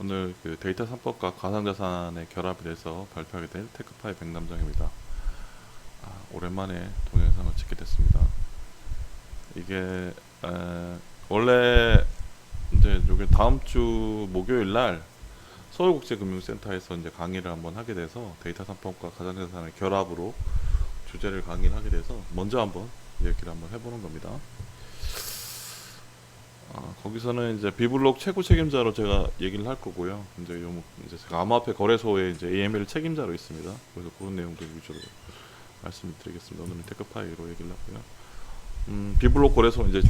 오늘 그 데이터 3법과 가상자산의 결합에 대해서 발표하게 될 테크파이 백남정입니다. 오랜만에 동영상을 찍게 됐습니다. 이게 원래 이제 요게 다음 주 목요일 날 서울국제금융센터에서 이제 강의를 한번 하게 돼서 데이터 3법과 가상자산의 결합으로 주제를 강의를 하게 돼서 먼저 한번 얘기를 한번 해보는 겁니다. 거기서는 이제 비블록 최고 책임자로 제가 얘기를 할 거고요. 이제 제가 암호화폐 거래소의 이제 AML 책임자로 있습니다. 그래서 그런 내용들 위주로 말씀을 드리겠습니다. 오늘은 테크파이로 얘기를 하고요. 비블록 거래소 이제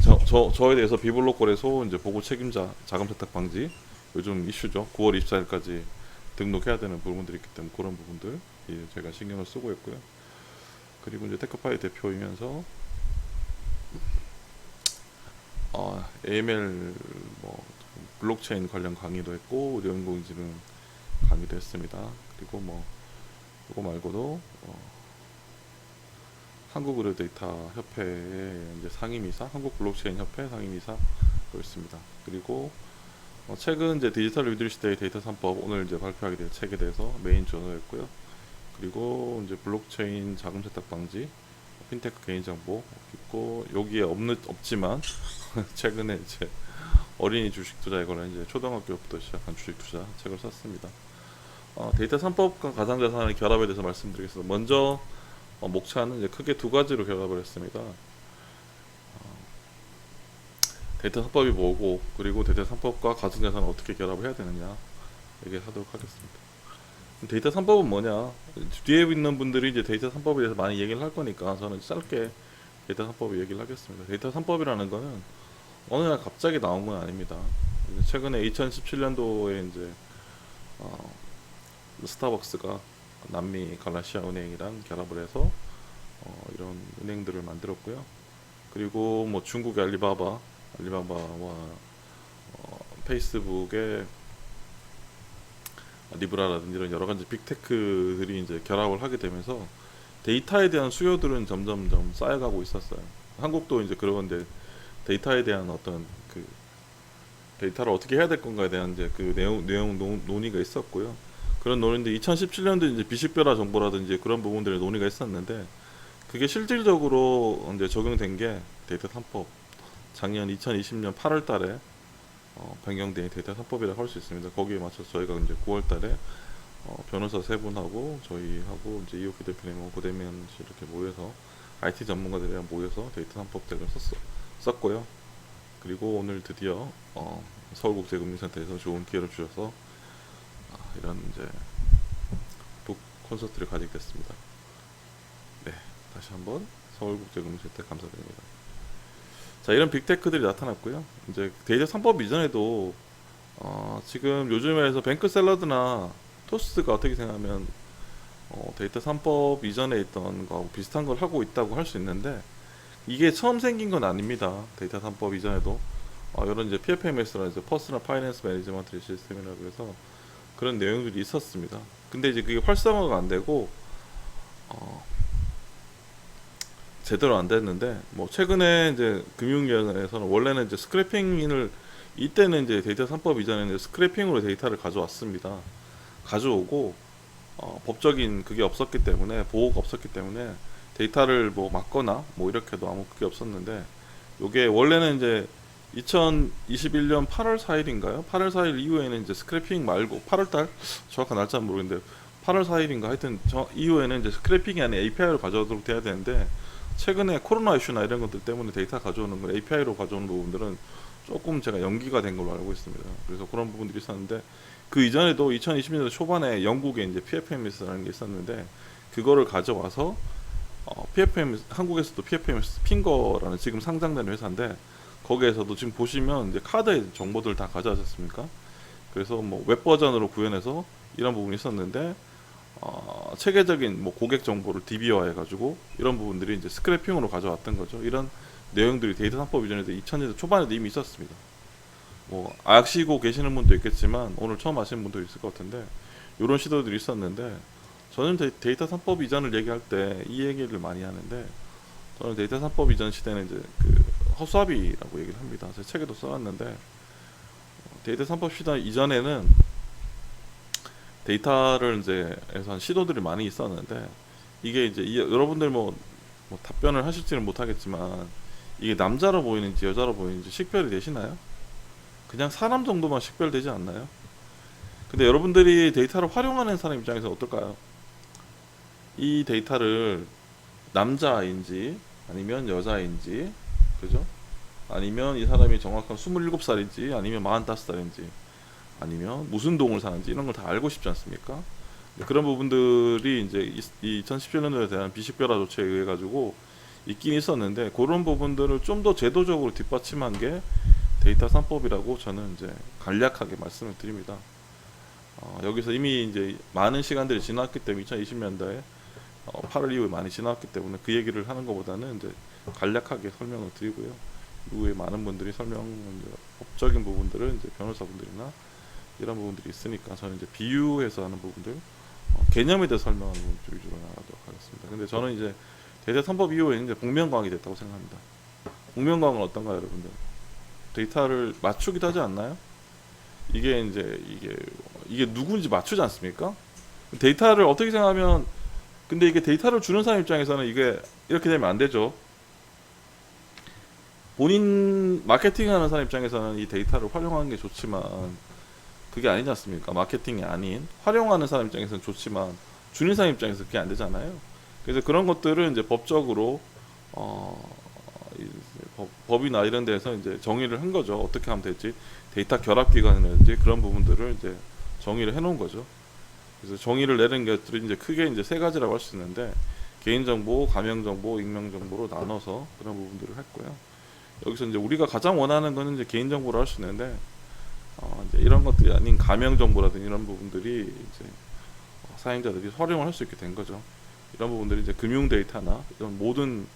저에 대해서 비블록 거래소 이제 보고 책임자 자금 세탁 방지 요즘 이슈죠. 9월 24일까지 등록해야 되는 부분들이 있기 때문에 그런 부분들 제가 신경을 쓰고 있고요. 그리고 이제 테크파이 대표이면서 AML 뭐 블록체인 관련 강의도 했고 의료 인공지능 강의도 했습니다. 그리고 뭐 이거 말고도 한국 의료 데이터 협회의 이제 상임이사, 한국 블록체인 협회 상임이사로 있습니다. 그리고 최근 이제 디지털 리더시 시대의 데이터 3법 오늘 이제 발표하게 될 책에 대해서 메인 저널했고요. 그리고 이제 블록체인 자금 세탁 방지, 핀테크 개인정보 있고 여기에 없지만 최근에 이제 어린이 주식 투자에 관한 이제 초등학교부터 시작한 주식 투자 책을 썼습니다. 데이터 3법과 가상자산의 결합에 대해서 말씀드리겠습니다. 먼저 목차는 이제 크게 두 가지로 결합을 했습니다. 데이터 3법이 뭐고 그리고 데이터 3법과 가상자산을 어떻게 결합을 해야 되느냐 얘기하도록 하겠습니다. 데이터 3법은 뭐냐? 뒤에 있는 분들이 이제 데이터 3법에 대해서 많이 얘기를 할 거니까 저는 짧게 데이터 3법 얘기를 하겠습니다. 데이터 3법이라는 거는 어느 날 갑자기 나온 건 아닙니다. 최근에 2017년도에 이제 스타벅스가 남미 갈라시아 은행이랑 결합을 해서 이런 은행들을 만들었고요. 그리고 뭐 중국의 알리바바와 페이스북의 리브라라든지 이런 여러 가지 빅테크들이 이제 결합을 하게 되면서 데이터에 대한 수요들은 점점점 쌓여가고 있었어요. 한국도 이제 그런데 데이터에 대한 어떤 그 데이터를 어떻게 해야 될 건가에 대한 이제 그 내용 논의가 있었고요. 그런 논의인데 2017년도 이제 비식별화 정보라든지 그런 부분들의 논의가 있었는데 그게 실질적으로 이제 적용된 게 데이터 3법 작년 2020년 8월달에 변경된 데이터 3법이라고 할 수 있습니다. 거기에 맞춰서 저희가 이제 9월달에 변호사 세 분하고 저희하고 이제 이호키 대표님하고 고대면 씨 이렇게 모여서 IT 전문가들이랑 모여서 데이터 3법책을 썼고요. 그리고 오늘 드디어 서울국제금융센터에서 좋은 기회를 주셔서 이런 이제 북 콘서트를 가지게 됐습니다. 네, 다시 한번 서울국제금융센터 감사드립니다. 자, 이런 빅테크들이 나타났고요. 이제 데이터 3법 이전에도 지금 요즘에서 뱅크 샐러드나 토스트가 어떻게 생각하면 데이터 3법 이전에 있던 거하고 비슷한 걸 하고 있다고 할 수 있는데 이게 처음 생긴 건 아닙니다. 데이터 3법 이전에도 이런 이제 PFMS라는 이제 퍼스널 파이낸스 매니지먼트 시스템이라고 해서 그런 내용들이 있었습니다. 근데 이제 그게 활성화가 안 되고 제대로 안 됐는데 뭐 최근에 이제 금융위원회에서는 원래는 이제 스크래핑을 이때는 이제 데이터 3법 이전에는 스크래핑으로 데이터를 가져왔습니다. 가져오고 법적인 그게 없었기 때문에 보호가 없었기 때문에 데이터를 뭐 막거나 뭐 이렇게도 아무 그게 없었는데 요게 원래는 이제 2021년 8월 4일인가요? 8월 4일 이후에는 이제 스크래핑 말고 8월달 정확한 날짜는 모르겠는데 8월 4일인가 하여튼 이후에는 이제 스크래핑이 아닌 API로 가져오도록 돼야 되는데 최근에 코로나 이슈나 이런 것들 때문에 데이터 가져오는 걸 API로 가져오는 부분들은 조금 제가 연기가 된 걸로 알고 있습니다. 그래서 그런 부분들이 있었는데 그 이전에도 2020년대 초반에 영국에 이제 PFMS라는 게 있었는데 그거를 가져와서 PFMS 한국에서도 PFMS 핑거라는 지금 상장되는 회사인데 거기에서도 지금 보시면 이제 카드의 정보들 다 가져왔었습니까? 그래서 뭐 웹 버전으로 구현해서 이런 부분이 있었는데 체계적인 뭐 고객 정보를 DB화 해가지고 이런 부분들이 이제 스크래핑으로 가져왔던 거죠. 이런 내용들이 데이터 3법 이전에도 2000년대 초반에도 이미 있었습니다. 뭐 아시고 계시는 분도 있겠지만 오늘 처음 아시는 분도 있을 것 같은데 이런 시도들이 있었는데 저는 데이터 3법 이전을 얘기할 때 이 얘기를 많이 하는데 저는 데이터 3법 이전 시대는 이제 그 허수아비라고 얘기를 합니다. 제 책에도 써놨는데 데이터 3법 시대 이전에는 데이터를 이제 해서 한 시도들이 많이 있었는데 이게 이제 여러분들 뭐 답변을 하실지는 못하겠지만 이게 남자로 보이는지 여자로 보이는지 식별이 되시나요? 그냥 사람 정도만 식별되지 않나요? 근데 여러분들이 데이터를 활용하는 사람 입장에서 어떨까요? 이 데이터를 남자인지 아니면 여자인지, 그죠? 아니면 이 사람이 정확한 27살인지 아니면 45살인지 아니면 무슨 동을 사는지 이런 걸 다 알고 싶지 않습니까? 그런 부분들이 이제 이 2017년도에 대한 비식별화 조치에 의해 가지고 있긴 있었는데 그런 부분들을 좀 더 제도적으로 뒷받침한 게 데이터 3법이라고 저는 이제 간략하게 말씀을 드립니다. 여기서 이미 이제 많은 시간들이 지났기 때문에 2020년도에 8월 이후에 많이 지났기 때문에 그 얘기를 하는 것보다는 이제 간략하게 설명을 드리고요. 이후에 많은 분들이 이제 법적인 부분들은 이제 변호사분들이나 이런 부분들이 있으니까 저는 이제 비유해서 하는 부분들, 개념에 대해 설명하는 부분 위주로 나가도록 하겠습니다. 근데 저는 이제 데이터 3법 이후에 이제 복면가왕이 됐다고 생각합니다. 복면가왕은 어떤가요, 여러분들? 데이터를 맞추기도 하지 않나요? 이게 이제 이게 누구인지 맞추지 않습니까? 데이터를 어떻게 생각하면, 근데 이게 데이터를 주는 사람 입장에서는 이게 이렇게 되면 안 되죠. 본인 마케팅하는 사람 입장에서는 이 데이터를 활용하는 게 좋지만 그게 아니지 않습니까? 마케팅이 아닌 활용하는 사람 입장에서는 좋지만 주는 사람 입장에서 그게 안 되잖아요. 그래서 그런 것들은 이제 법적으로 법이나 이런 데서 이제 정의를 한 거죠. 어떻게 하면 될지, 데이터 결합 기관이라든지 그런 부분들을 이제 정의를 해놓은 거죠. 그래서 정의를 내는 것들이 이제 크게 이제 세 가지라고 할 수 있는데, 개인정보, 가명정보, 익명정보로 나눠서 그런 부분들을 했고요. 여기서 이제 우리가 가장 원하는 거는 이제 개인정보로 할 수 있는데, 이제 이런 것들이 아닌 가명정보라든지 이런 부분들이 이제 사용자들이 활용을 할 수 있게 된 거죠. 이런 부분들이 이제 금융 데이터나 이런 모든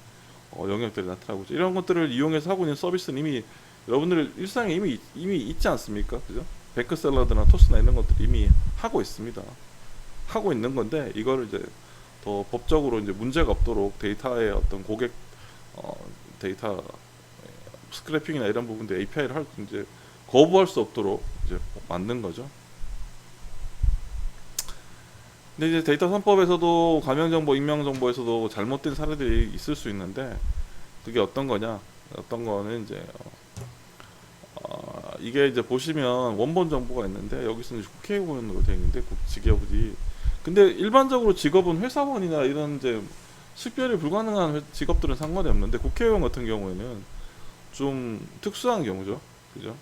영역들이 나타나고 있죠. 이런 것들을 이용해서 하고 있는 서비스는 이미 여러분들 일상에 이미 있지 않습니까? 그죠? 뱅크샐러드나 토스나 이런 것들 이미 하고 있습니다. 하고 있는 건데 이거를 이제 더 법적으로 이제 문제가 없도록 데이터의 어떤 고객 데이터 스크래핑이나 이런 부분들 API를 할 이제 거부할 수 없도록 이제 만든 거죠. 근데 이제 데이터 3법에서도 가명정보, 익명정보에서도 잘못된 사례들이 있을 수 있는데 그게 어떤 거냐? 어떤 거는 이제 이게 이제 보시면 원본 정보가 있는데 여기서는 국회의원으로 되어 있는데 직업이, 근데 일반적으로 직업은 회사원이나 이런 이제 식별이 불가능한 직업들은 상관이 없는데 국회의원 같은 경우에는 좀 특수한 경우죠. 그죠?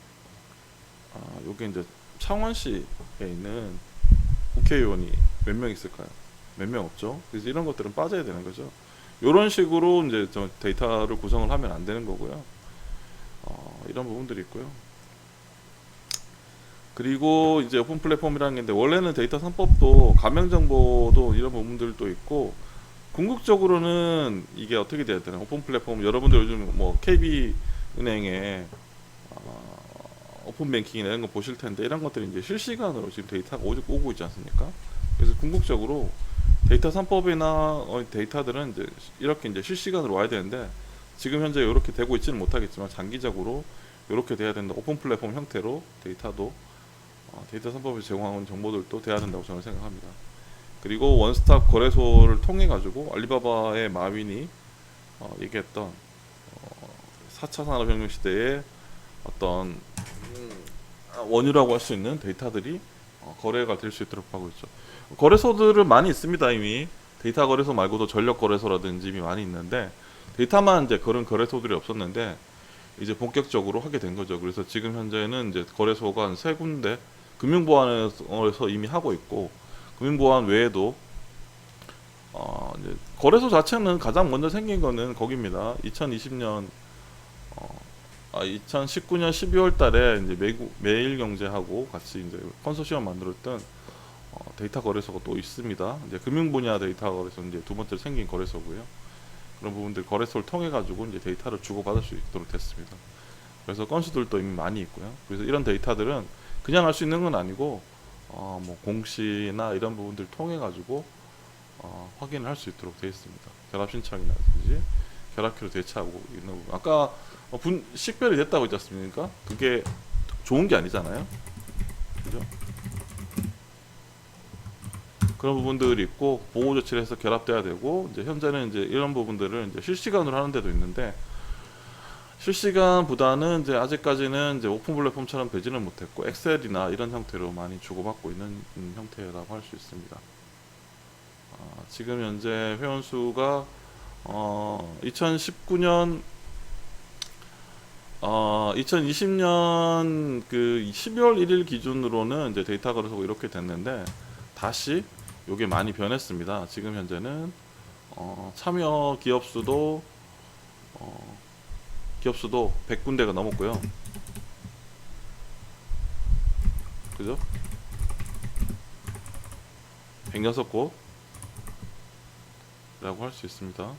요게 이제 창원시에 있는 국회의원이 몇 명 있을까요? 몇 명 없죠. 그래서 이런 것들은 빠져야 되는 거죠. 이런 식으로 이제 저 데이터를 구성을 하면 안 되는 거고요. 이런 부분들이 있고요. 그리고 이제 오픈 플랫폼이라는 게 있는데 원래는 데이터 3법도 가명 정보도 이런 부분들도 있고, 궁극적으로는 이게 어떻게 돼야 되나? 오픈 플랫폼, 여러분들 요즘 뭐 KB 은행에 오픈 뱅킹이나 이런 거 보실 텐데 이런 것들이 이제 실시간으로 지금 데이터가 오고 있지 않습니까? 그래서 궁극적으로 데이터 3법이나 데이터들은 이제 이렇게 이제 실시간으로 와야 되는데 지금 현재 이렇게 되고 있지는 못하겠지만 장기적으로 이렇게 돼야 된다. 오픈 플랫폼 형태로 데이터도 데이터 3법에서 제공하는 정보들도 돼야 된다고 저는 생각합니다. 그리고 원스톱 거래소를 통해 가지고 알리바바의 마윈이 얘기했던 4차 산업혁명 시대의 어떤 원유라고 할 수 있는 데이터들이 거래가 될 수 있도록 하고 있죠. 거래소들은 많이 있습니다. 이미 데이터 거래소 말고도 전력 거래소라든지 이미 많이 있는데 데이터만 이제 그런 거래소들이 없었는데 이제 본격적으로 하게 된 거죠. 그래서 지금 현재는 이제 거래소가 한 3군데 금융보안에서 이미 하고 있고, 금융보안 외에도 이제 거래소 자체는 가장 먼저 생긴 거는 거기입니다. 2020년 2019년 12월 달에 이제 매일경제하고 같이 이제 컨소시엄 만들었던 데이터 거래소가 또 있습니다. 이제 금융 분야 데이터 거래소 이제 두 번째로 생긴 거래소고요. 그런 부분들 거래소를 통해 가지고 이제 데이터를 주고받을 수 있도록 됐습니다. 그래서 건수들도 이미 많이 있고요. 그래서 이런 데이터들은 그냥 할 수 있는 건 아니고 뭐 공시나 이런 부분들 통해 가지고 확인을 할 수 있도록 되어 있습니다. 결합 신청이라든지 결합키로 대체하고 있는 부분. 아까 식별이 됐다고 했지 않습니까? 그게 좋은 게 아니잖아요. 그죠? 그런 부분들이 있고 보호 조치를 해서 결합돼야 되고 이제 현재는 이제 이런 부분들을 이제 실시간으로 하는 데도 있는데 실시간보다는 이제 아직까지는 이제 오픈 플랫폼처럼 되지는 못했고 엑셀이나 이런 형태로 많이 주고받고 있는 형태라고 할 수 있습니다. 지금 현재 회원 수가 2019년 2020년 그 12월 1일 기준으로는 이제 데이터 거래소가 이렇게 됐는데 다시 요게 많이 변했습니다. 지금 현재는 참여 기업 수도 100군데가 넘었고요. 그죠? 106곳 라고 할 수 있습니다.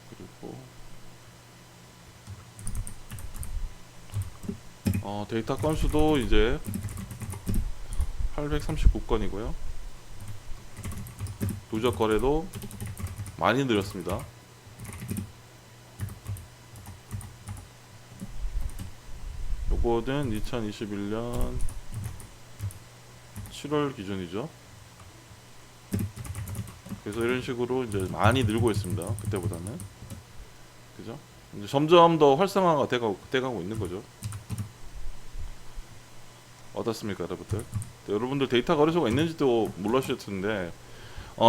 그리고 데이터 건수도 이제 839건이고요. 누적 거래도 많이 늘었습니다. 요거는 2021년 7월 기준이죠. 그래서 이런 식으로 이제 많이 늘고 있습니다. 그때보다는. 그죠? 이제 점점 더 활성화가 돼가고 있는 거죠. 어떻습니까, 여러분들? 여러분들 데이터 거래소가 있는지도 몰라주실 텐데,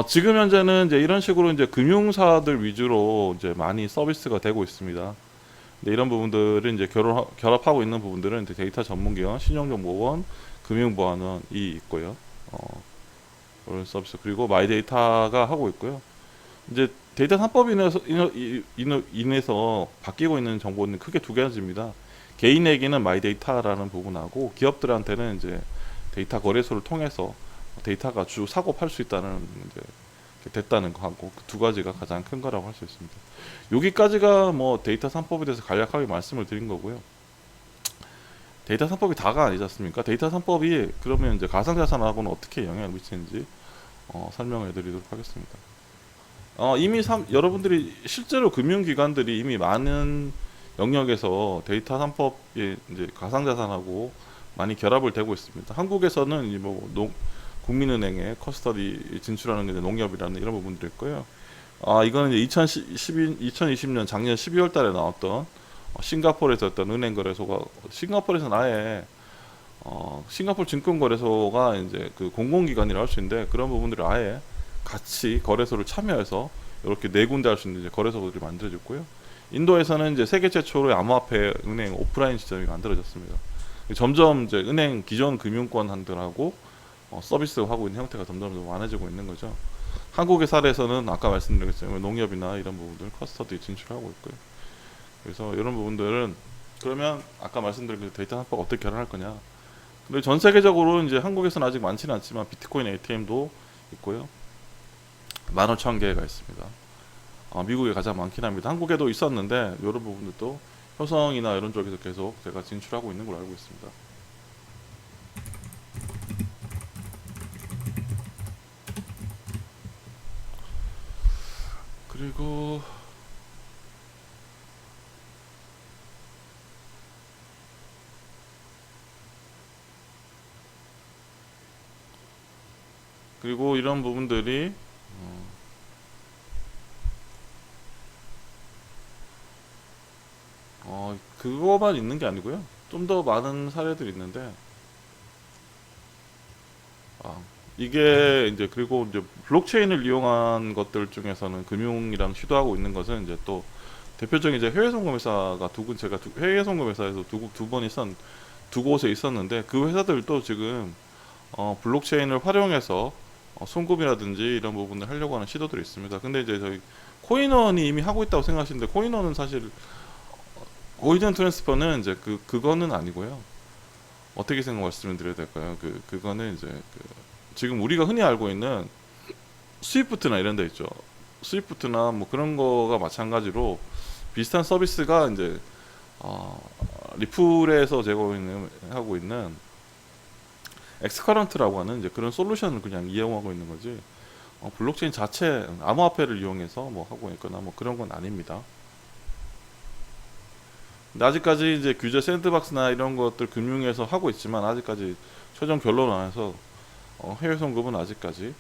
지금 현재는 이제 이런 식으로 이제 금융사들 위주로 이제 많이 서비스가 되고 있습니다. 근데 이런 부분들은 이제 결합하고 있는 부분들은 이제 데이터 전문기관, 신용정보원, 금융보안원이 있고요. 이런 서비스 그리고 마이데이터가 하고 있고요. 이제 데이터 3법이 인해서 바뀌고 있는 정보는 크게 두 가지입니다. 개인에게는 마이데이터라는 부분하고 기업들한테는 이제 데이터 거래소를 통해서 데이터가 주 사고 팔 수 있다는 이제 됐다는 거 하고 그 두 가지가 가장 큰 거라고 할 수 있습니다. 여기까지가 뭐 데이터 3법에 대해서 간략하게 말씀을 드린 거고요. 데이터 3법이 다가 아니지 않습니까? 데이터 3법이 그러면 이제 가상자산하고는 어떻게 영향을 미치는지 설명해 드리도록 하겠습니다. 이미 여러분들이 실제로 금융기관들이 이미 많은 영역에서 데이터 3법이 이제 가상자산하고 많이 결합을 되고 있습니다. 한국에서는 국민은행에 커스터디 진출하는 게 농협이라는 이런 부분들이 있고요. 이거는 이제 2020년 작년 12월 달에 나왔던 싱가포르에서 어떤 은행 거래소가 싱가포르에서는 아예 싱가포르 증권거래소가 이제 그 공공기관이라 할 수 있는데 그런 부분들을 아예 같이 거래소를 참여해서 이렇게 네 군데 할 수 있는 이제 거래소들이 만들어졌고요. 인도에서는 이제 세계 최초로의 암호화폐 은행 오프라인 시점이 만들어졌습니다. 점점 이제 은행 기존 금융권들하고 서비스하고 있는 형태가 점점 더 많아지고 있는 거죠. 한국의 사례에서는 아까 말씀드렸지만 농협이나 이런 부분들 커스터디 진출하고 있고요. 그래서 이런 부분들은 그러면 아까 말씀드린 데이터 합법 어떻게 결합할 거냐. 근데 전 세계적으로 이제 한국에서는 아직 많지는 않지만 비트코인 ATM도 있고요. 15,000개가 있습니다. 미국에 가장 많긴 합니다. 한국에도 있었는데 이런 부분들도 효성이나 이런 쪽에서 계속 제가 진출하고 있는 걸로 알고 있습니다. 그리고 이런 부분들이 그거만 있는 게 아니고요. 좀 더 많은 사례들이 있는데 이게 이제 그리고 이제 블록체인을 이용한 것들 중에서는 금융이랑 시도하고 있는 것은 이제 또 대표적인 이제 해외 송금 회사가 제가 해외 송금 회사에서 두 곳에 있었는데 그 회사들도 지금 블록체인을 활용해서 송금이라든지 이런 부분을 하려고 하는 시도들이 있습니다. 근데 이제 저희 코인원이 이미 하고 있다고 생각하시는데 코인원은 사실 고이전 트랜스퍼는 이제 그거는 아니고요. 어떻게 생각 말씀을 드려야 될까요? 그거는 이제 지금 우리가 흔히 알고 있는 스위프트나 이런 데 있죠. 스위프트나 뭐 그런 거가 마찬가지로 비슷한 서비스가 이제 리플에서 하고 있는 엑스커런트라고 하는 이제 그런 솔루션을 그냥 이용하고 있는 거지. 블록체인 자체 암호화폐를 이용해서 뭐 하고 있거나 뭐 그런 건 아닙니다. 근데 아직까지 이제 규제 샌드박스나 이런 것들 금융에서 하고 있지만 아직까지 최종 결론 안 해서 해외 송금은 아직까지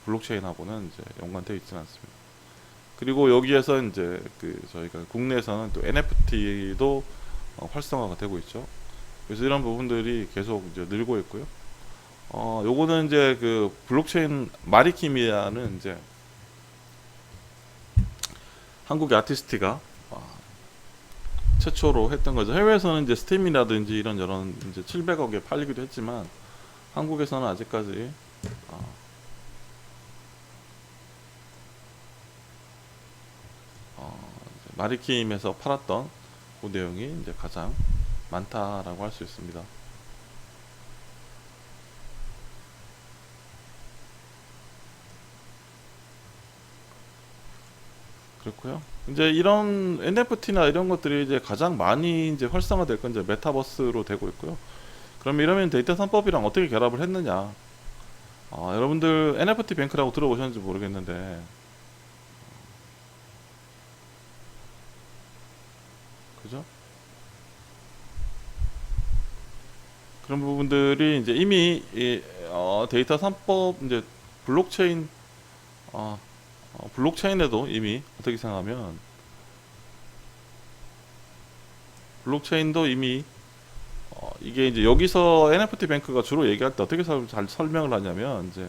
블록체인하고는 이제 연관되어 있지는 않습니다. 그리고 여기에서 이제 저희가 국내에서는 또 NFT도 활성화가 되고 있죠. 그래서 이런 부분들이 계속 이제 늘고 있고요. 요거는 이제 블록체인 마리킴이라는 이제 한국의 아티스트가 최초로 했던 거죠. 해외에서는 이제 스팀이라든지 이런 여러 이제 700억에 팔리기도 했지만 한국에서는 아직까지 마리킴에서 팔았던 그 내용이 이제 가장 많다라고 할 수 있습니다. 그렇고요. 이제 이런 NFT나 이런 것들이 이제 가장 많이 이제 활성화될 건 이제 메타버스로 되고 있고요. 그럼 이러면 데이터 3법이랑 어떻게 결합을 했느냐? 여러분들 NFT 뱅크라고 들어보셨는지 모르겠는데, 그죠? 그런 부분들이 이제 이미 데이터 3법 이제 블록체인 어, 블록체인에도 이미 어떻게 생각하면 블록체인도 이미 이게 이제 여기서 NFT 뱅크가 주로 얘기할 때 어떻게 잘 설명을 하냐면 이제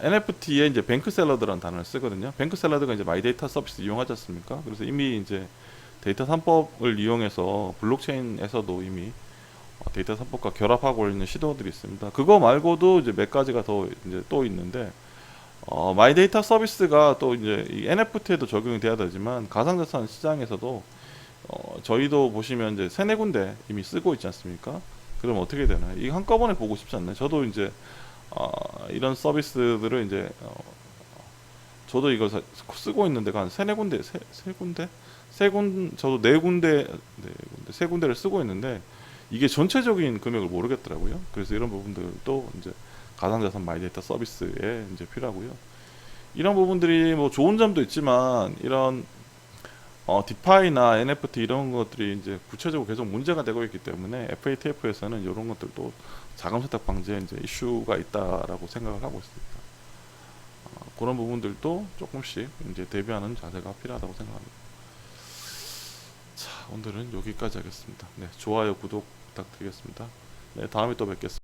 NFT에 이제 뱅크 샐러드라는 단어를 쓰거든요. 뱅크 샐러드가 이제 마이 데이터 서비스 이용하지 않습니까? 그래서 이미 이제 데이터 3법을 이용해서 블록체인에서도 이미 데이터 3법과 결합하고 있는 시도들이 있습니다. 그거 말고도 이제 몇 가지가 더 이제 또 있는데 마이 데이터 서비스가 또 이제 이 NFT에도 적용이 돼야 되지만 가상자산 시장에서도 저희도 보시면 이제 세네 군데 이미 쓰고 있지 않습니까? 그럼 어떻게 되나요? 이거 한꺼번에 보고 싶지 않나요? 저도 이제 이런 서비스들을 이제 저도 이거 쓰고 있는 데가 한 세네 군데, 세 군데? 저도 네 군데, 세 군데를 쓰고 있는데 이게 전체적인 금액을 모르겠더라고요. 그래서 이런 부분들도 이제 가상자산 마이데이터 서비스에 이제 필요하고요. 이런 부분들이 뭐 좋은 점도 있지만 이런 디파이나 NFT 이런 것들이 이제 구체적으로 계속 문제가 되고 있기 때문에 FATF에서는 이런 것들도 자금 세탁 방지에 이제 이슈가 있다라고 생각을 하고 있습니다. 그런 부분들도 조금씩 이제 대비하는 자세가 필요하다고 생각합니다. 자, 오늘은 여기까지 하겠습니다. 네, 좋아요, 구독 부탁드리겠습니다. 네, 다음에 또 뵙겠습니다.